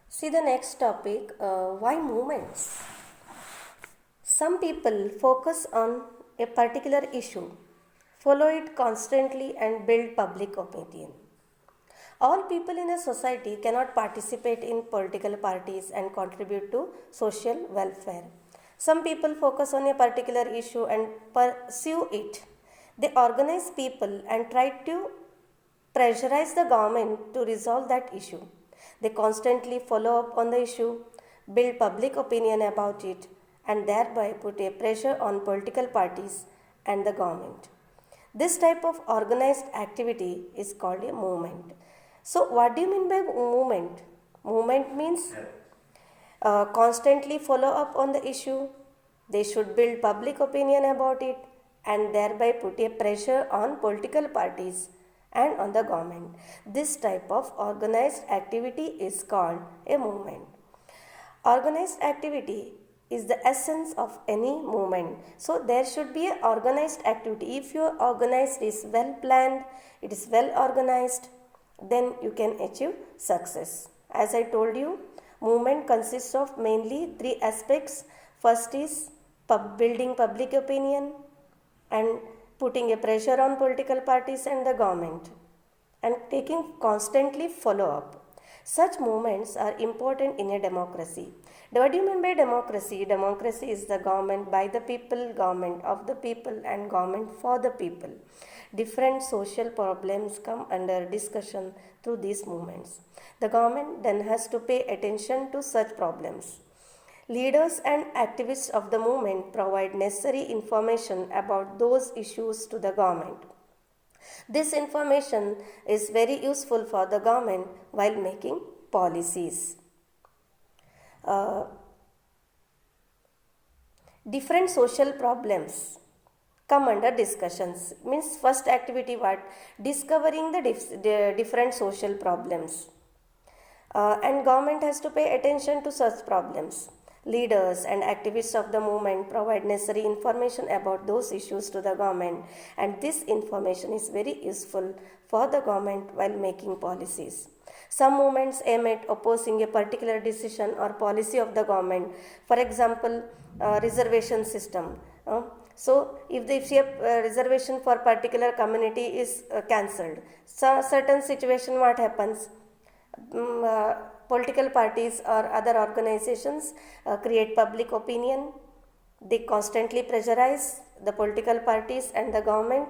See the next topic, why movements? Some people focus on a particular issue, follow it constantly and build public opinion. All people in a society cannot participate in political parties and contribute to social welfare. Some people focus on a particular issue and pursue it. They organize people and try to pressurize the government to resolve that issue. They constantly follow up on the issue, build public opinion about it, and thereby put a pressure on political parties and the government. This type of organized activity is called a movement. So, what do you mean by movement? Movement means constantly follow up on the issue. They should build public opinion about it and thereby put a pressure on political parties and on the government. This type of organized activity is called a movement. Organized activity is the essence of any movement. So there should be an organized activity. If your organized is well planned, it is well organized, then you can achieve success. As I told you, movement consists of mainly three aspects. First is building public opinion and putting a pressure on political parties and the government and taking constantly follow up. Such movements are important in a democracy. What do you mean by democracy? Democracy is the government by the people, government of the people, and government for the people. Different social problems come under discussion through these movements. The government then has to pay attention to such problems. Leaders and activists of the movement provide necessary information about those issues to the government. This information is very useful for the government while making policies. Different social problems come under discussions. Means first activity what? Discovering the different social problems. And government has to pay attention to such problems. Leaders and activists of the movement provide necessary information about those issues to the government, and this information is very useful for the government while making policies. Some movements aim at opposing a particular decision or policy of the government. For example, reservation system. So, if the reservation for particular community is cancelled, so certain situation what happens? Political parties or other organizations create public opinion. They constantly pressurize the political parties and the government.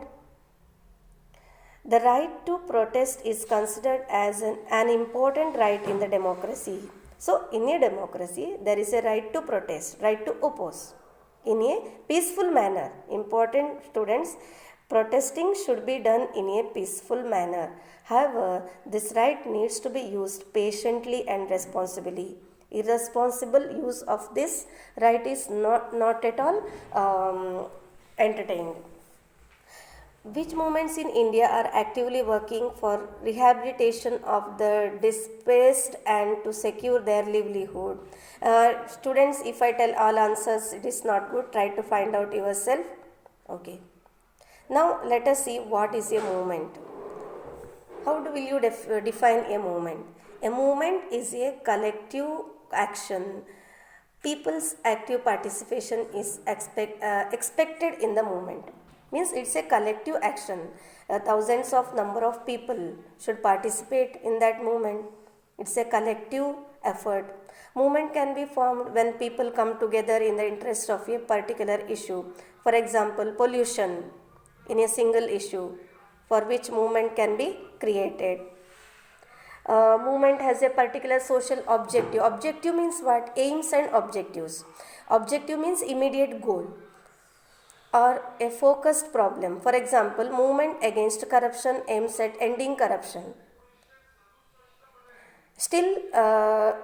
The right to protest is considered as an important right in the democracy. So, in a democracy, there is a right to protest, right to oppose in a peaceful manner. Important students, protesting should be done in a peaceful manner. However, this right needs to be used patiently and responsibly. Irresponsible use of this right is not at all entertained. Which movements in India are actively working for rehabilitation of the displaced and to secure their livelihood? Students, if I tell all answers, it is not good. Try to find out yourself. Okay. Now, let us see what is a movement. How will you define a movement? A movement is a collective action. People's active participation is expected in the movement. Means it's a collective action. Thousands of number of people should participate in that movement. It's a collective effort. Movement can be formed when people come together in the interest of a particular issue. For example, pollution in a single issue for which movement can be created. Movement has a particular social objective. Objective means what? Aims and objectives. Objective means immediate goal or a focused problem. For example, movement against corruption aims at ending corruption. Still,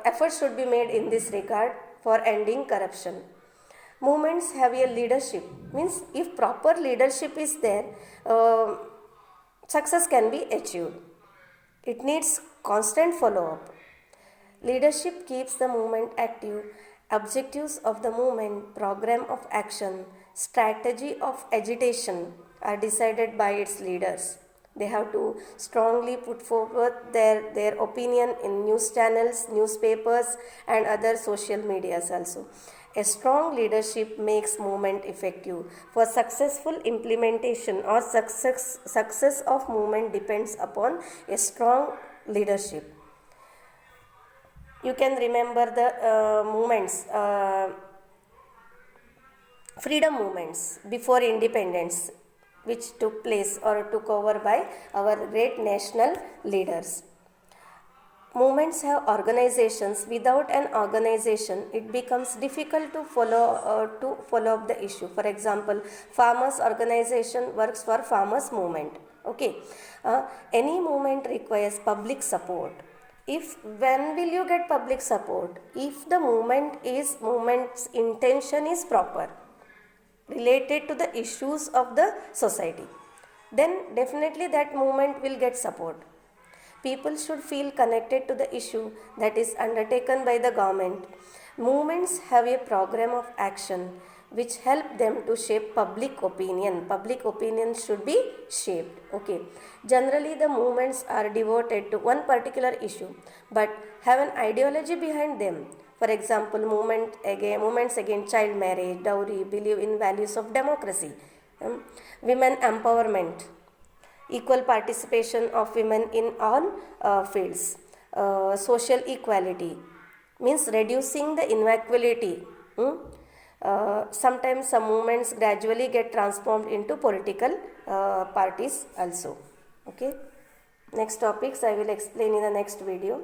efforts should be made in this regard for ending corruption. Movements have a leadership. Means if proper leadership is there, success can be achieved. It needs constant follow-up. Leadership keeps the movement active. Objectives of the movement, program of action, strategy of agitation are decided by its leaders. They have to strongly put forward their opinion in news channels, newspapers, and other social medias also. A strong leadership makes movement effective. For successful implementation or success of movement depends upon a strong leadership. You can remember the movements, freedom movements before independence, which took place or took over by our great national leaders. Movements have organizations. Without an organization, it becomes difficult to follow up the issue. For example, farmers organization works for farmers movement. Okay, any movement requires public support. If when will you get public support? If the movement's intention is proper, related to the issues of the society, then definitely that movement will get support. People should feel connected to the issue that is undertaken by the government. Movements have a program of action which help them to shape public opinion. Public opinion should be shaped. Okay. Generally, the movements are devoted to one particular issue but have an ideology behind them. For example, movements against child marriage, dowry, believe in values of democracy, women empowerment, equal participation of women in all fields, social equality, means reducing the inequality. Sometimes some movements gradually get transformed into political parties also. Okay. Next topics I will explain in the next video.